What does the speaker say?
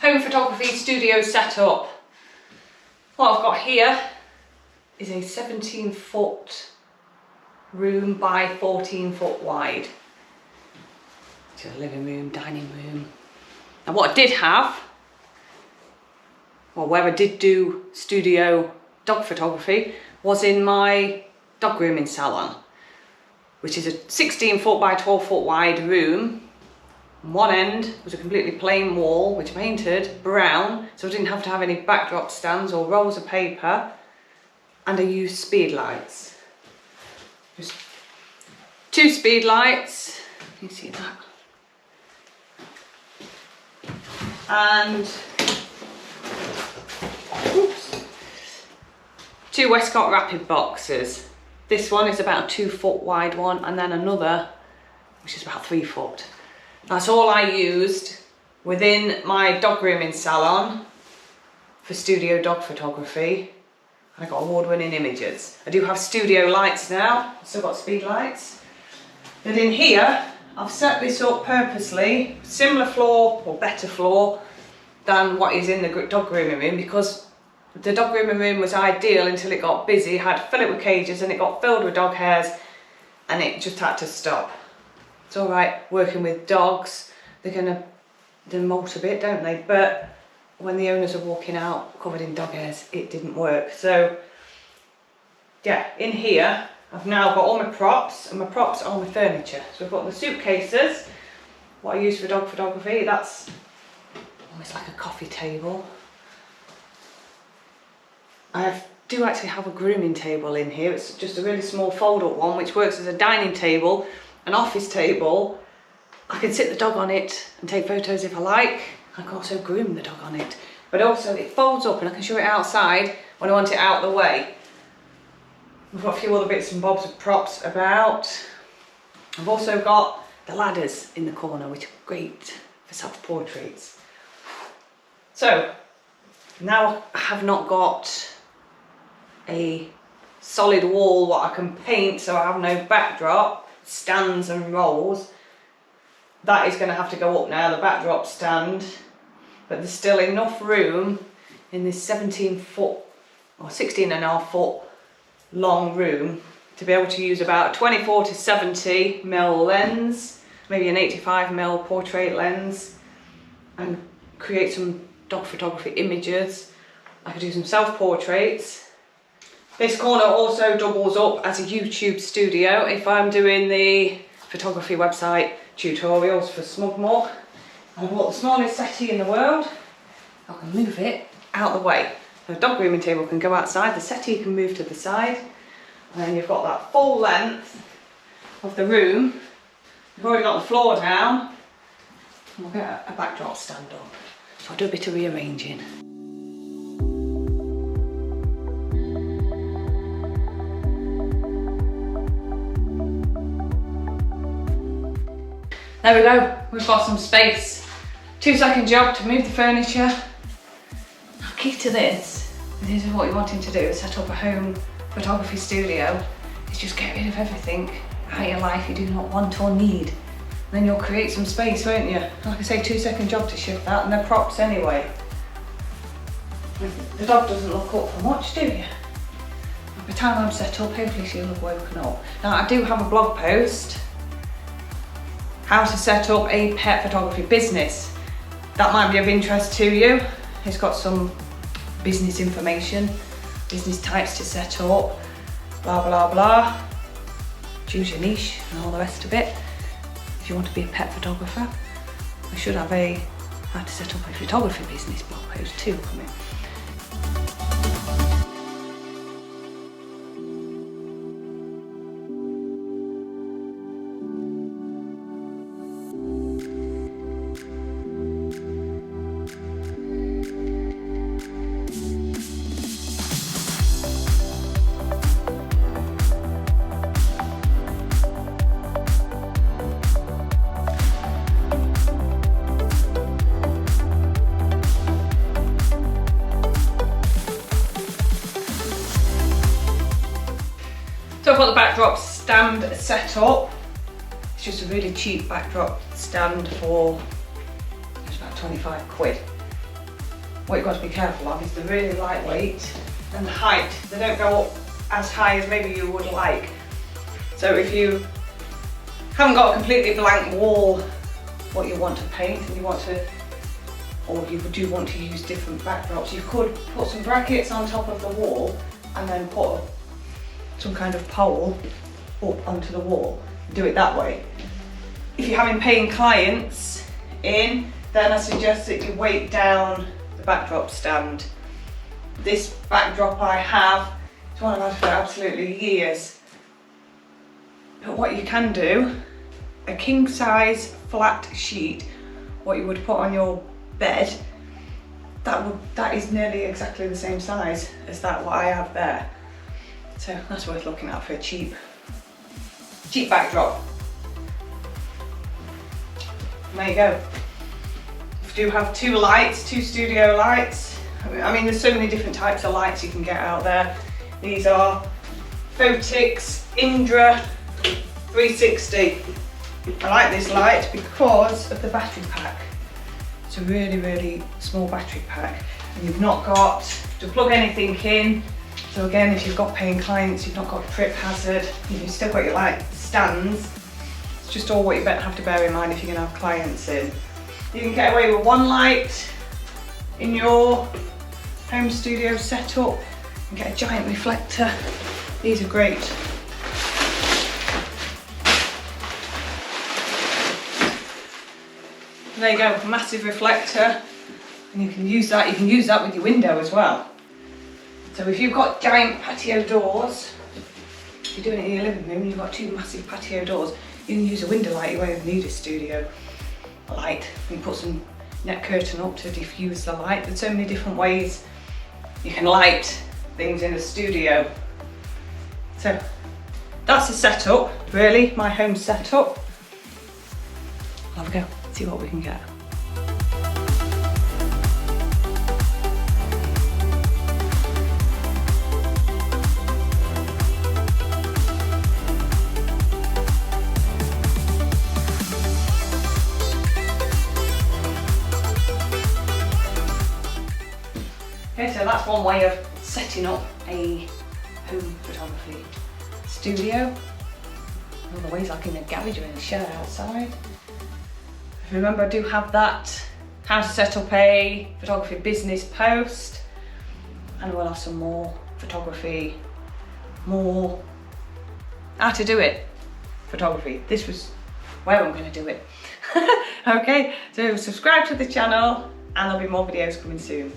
Home photography studio setup. What I've got here is a 17-foot room by 14-foot wide. It's a living room, dining room. And what I did have, well, where I did do studio dog photography, was in my dog grooming salon, which is a 16-foot by 12-foot wide room. On one end was a completely plain wall, which I painted brown, so I didn't have to have any backdrop stands or rolls of paper, and I used speed lights. Just 2 speed lights, you can see that. And oops, 2 Westcott Rapid boxes. This one is about a 2-foot wide one, and then another which is about 3 foot. That's all I used within my dog grooming salon for studio dog photography. And I got award-winning images. I do have studio lights now, I've still got speed lights. But in here, I've set this up purposely, similar floor or better floor than what is in the dog grooming room, because the dog grooming room was ideal until it got busy, had to fill it with cages and it got filled with dog hairs and it just had to stop. It's all right working with dogs, they molt a bit, don't they? But when the owners are walking out covered in dog hairs, it didn't work. So yeah, in here, I've now got all my props, and my props are my furniture. So I've got the suitcases, what I use for dog photography. That's almost like a coffee table. I do actually have a grooming table in here. It's just a really small fold-up one, which works as a dining table, an office table. I can sit the dog on it and take photos if I like. I can also groom the dog on it. But also it folds up and I can show it outside when I want it out of the way. We've got a few other bits and bobs of props about. I've also got the ladders in the corner, which are great for self-portraits. So now I have not got a solid wall what I can paint, so I have no backdrop, stands and rolls. That is going to have to go up now, the backdrop stand. But there's still enough room in this 17-foot or 16.5-foot long room to be able to use about a 24 to 70 mm lens, maybe an 85 mm portrait lens, and create some dog photography images. I could do some self-portraits. This corner also doubles up as a YouTube studio if I'm doing the photography website tutorials for Smugmug. And I bought the smallest settee in the world. I can move it out of the way. The dog grooming table can go outside, the settee can move to the side, and then you've got that full length of the room. You've already got the floor down, and we'll get a backdrop stand up. So I'll do a bit of rearranging. There we go, we've got some space. 2-second job to move the furniture. Now, key to this is what you're wanting to do, set up a home photography studio, is just get rid of everything out of your life you do not want or need. Then you'll create some space, won't you? Like I say, 2-second job to shift that, and they're props anyway. The dog doesn't look up for much, do you? By the time I'm set up, hopefully she'll have woken up. Now, I do have a blog post, how to set up a pet photography business. That might be of interest to you. It's got some business information, business types to set up, blah, blah, blah. Choose your niche and all the rest of it. If you want to be a pet photographer, I should have a how to set up a photography business blog post too coming. So I've got the backdrop stand set up. It's just a really cheap backdrop stand for, it's about 25 quid. what you've got to be careful of is they're really lightweight and the height. They don't go up as high as maybe you would like. So if you haven't got a completely blank wall, what you want to paint, and you want to, or you do want to use different backdrops, you could put some brackets on top of the wall and then put some kind of pole up onto the wall. Do it that way. If you're having paying clients in, then I suggest that you weight down the backdrop stand. This backdrop I have, it's one I've had for absolutely years. But what you can do, a king size flat sheet, what you would put on your bed, that is nearly exactly the same size as that what I have there. So that's worth looking at for a cheap backdrop. There you go. If you do have two lights, two studio lights, I mean there's so many different types of lights you can get out there. These are Phottix Indra 360. I like this light because of the battery pack. It's a really small battery pack, and you've not got to plug anything in. So again, if you've got paying clients, you've not got a trip hazard, you've still got your light stands. It's just all what you have to bear in mind if you're going to have clients in. You can get away with one light in your home studio setup and get a giant reflector. These are great. There you go, massive reflector, and you can use that with your window as well. So if you've got giant patio doors, if you're doing it in your living room and you've got two massive patio doors, you can use a window light. You won't need a studio light. You can put some net curtain up to diffuse the light. There's so many different ways you can light things in a studio. So that's the setup, really, my home setup. I'll have a go, see what we can get. Okay, so that's one way of setting up a home photography studio. Other ways, like in a garage or in a shed outside. Remember, I do have that how to set up a photography business post, and we'll have some more photography, more how to do it photography. This was where I'm going to do it. Okay, so subscribe to the channel and there'll be more videos coming soon.